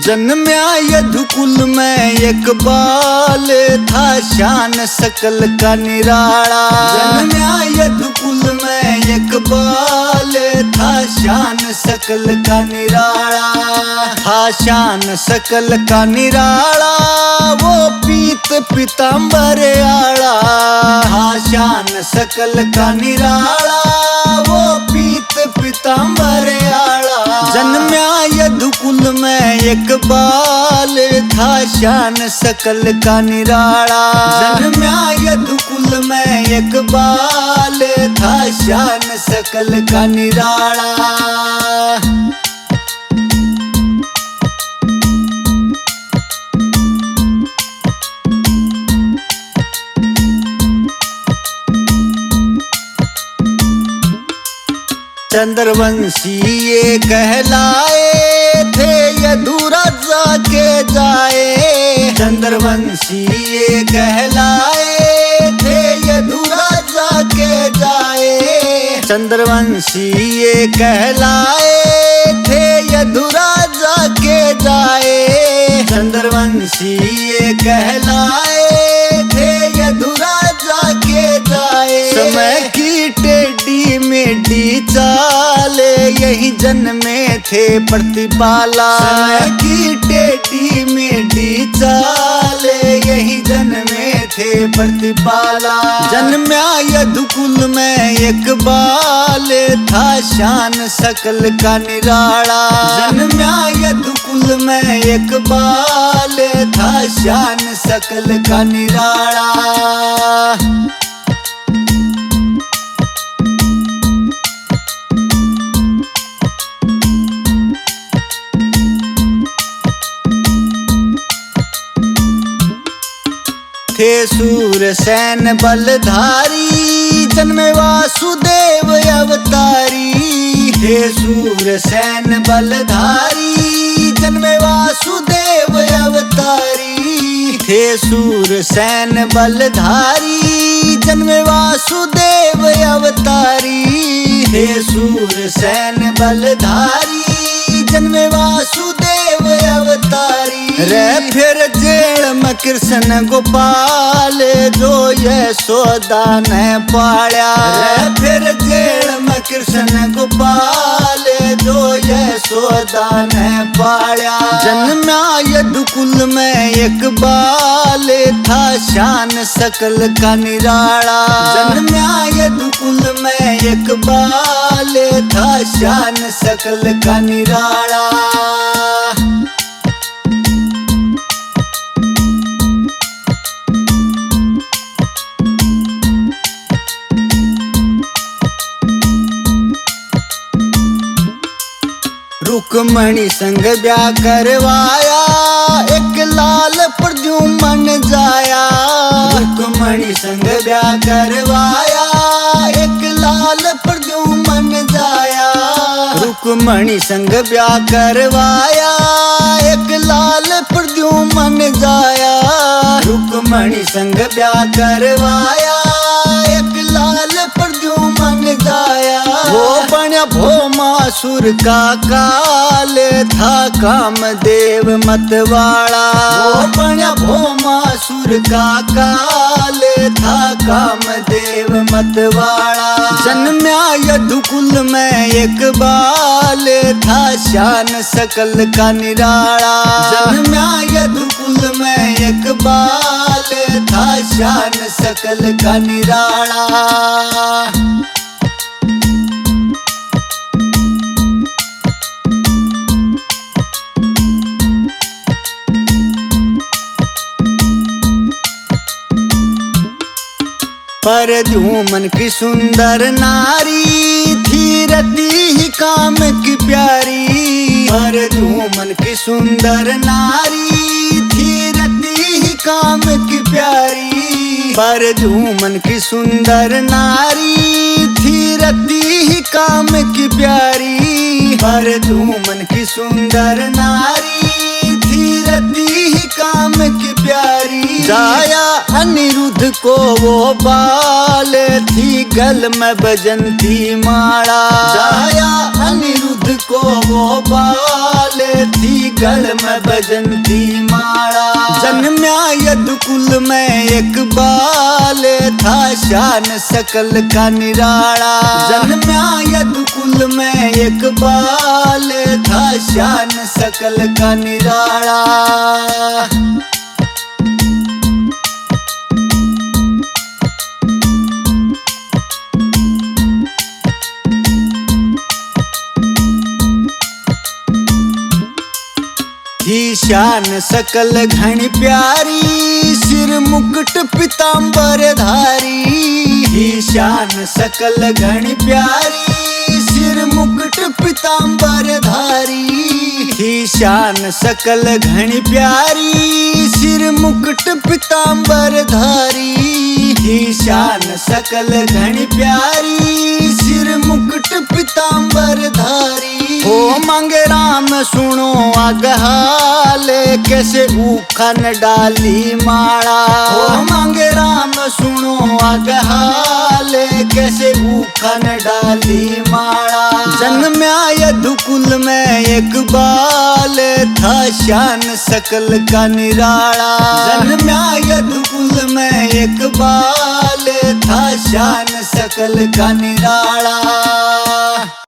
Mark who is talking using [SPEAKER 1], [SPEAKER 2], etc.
[SPEAKER 1] जन्म्या यदुकुल में एक बाल था, शान सकल का निराला। जन्म्या यदुकुल में एक बाल था, शान सकल का निराला। था शान सकल का निराला, वो पीत पीताम्बर आला। था शान सकल का निराला, वो पीत पीताम्बर आला। जन्म्या यदुकुल में एक बाल था, शान सकल का निराला। जन्म्या यदुकुल में एक बाल था, शान सकल का निराला। चंद्रवंशी ये कहलाए थे, यदुराजा के जाए। चंद्रवंशी ये कहलाए थे, यदुराजा के जाए। चंद्रवंशी ये कहलाए थे, यदुराजा के जाए। चंद्रवंशी ये कहलाए थे, यदुराजा के जाए। समय की टेढ़ी मेढ़ी चाल, यही जन्मे थे प्रतिपाला। समय की टेढ़ी मेढ़ी चाल, यही जन्मे थे प्रतिपाला। जन्म्या यदुकुल में एक बाल था, शान सकल का निराला। जन्म्या यदुकुल में एक बाल था, शान सकल का निराला। थे सूरसेन बलधारी, जन्मे वासुदेव अवतारी। थे सूरसेन बलधारी, जन्मे वासुदेव अवतारी। थे सूरसेन बलधारी, जन्मे वासुदेव अवतारी। थे सूरसेन बलधारी, जन्मे वासुदेव अवतारी। रे फिर जेल में कृष्ण गोपाल, जो यशोदा ने पाया। रे फिर जेल में कृष्ण गोपाल, जो यशोदा ने पाया। जन्म्या यदुकुल में एक बाल था, शान सकल का निराला। जन्म्या यदुकुल में एक बाल था, शान सकल का निराला। रुक्मणी संग ब्याह करवाया, एक लाल प्रद्युमन जाया। रुक्मणी संग ब्याह करवाया, एक लाल प्रद्युमन जाया। रुक्मणी संग ब्याह करवाया, एक लाल प्रद्युमन जाया। रुक्मणी संग ब्याह करवाया, एक लाल प्रद्युमन जाया। वो बन्या भौमासुर का काल था, कामदेव मतवाला। वो बन्या भौमासुर का काल था, कामदेव मतवाला। जन्म्या यदुकुल में एक बाल था, शान सकल का निराला। जन्म्या यदुकुल में एक बाल था, शान सकल का निराला। प्रद्युमन की सुंदर नारी थी, रति ही काम की प्यारी। प्रद्युमन की सुंदर नारी थी, रति ही काम की प्यारी। प्रद्युमन की सुंदर नारी थी, रति ही काम की प्यारी। प्रद्युमन की सुंदर नारी थी, रति ही काम की प्यारी। जाया अनिरुद्ध को वो बाल थी, गल में बजंती माला। जाया अनिरुद्ध को वो बाल थी, गल में बजंती माला। जन्म्या यदुकुल में एक बाल था शान सकल का निराला। जन्म्या यदुकुल में एक बाल था शान सकल का निराला। ही शान सकल घनी प्यारी, सिर मुकुट पीतांबर धारी। ही शान सकल घनी प्यारी, सिर मुकुट पीतांबर धारी। ही शान सकल घनी प्यारी, सिर मुकुट पीतांबर धारी। ही शान सकल घनी प्यारी, सिर मुकुट पीतांबर धारी। हो मांगे राम सुनो अगहाल, कैसे उखन डाली माला। हो मांगे राम सुनो अगहाल, कैसे उखन डाली माला। जन्म्या यदुकुल में एक बाल था शान सकल का निराला। जन्म्या यदुकुल में एक बाल था शान सकल का निराला।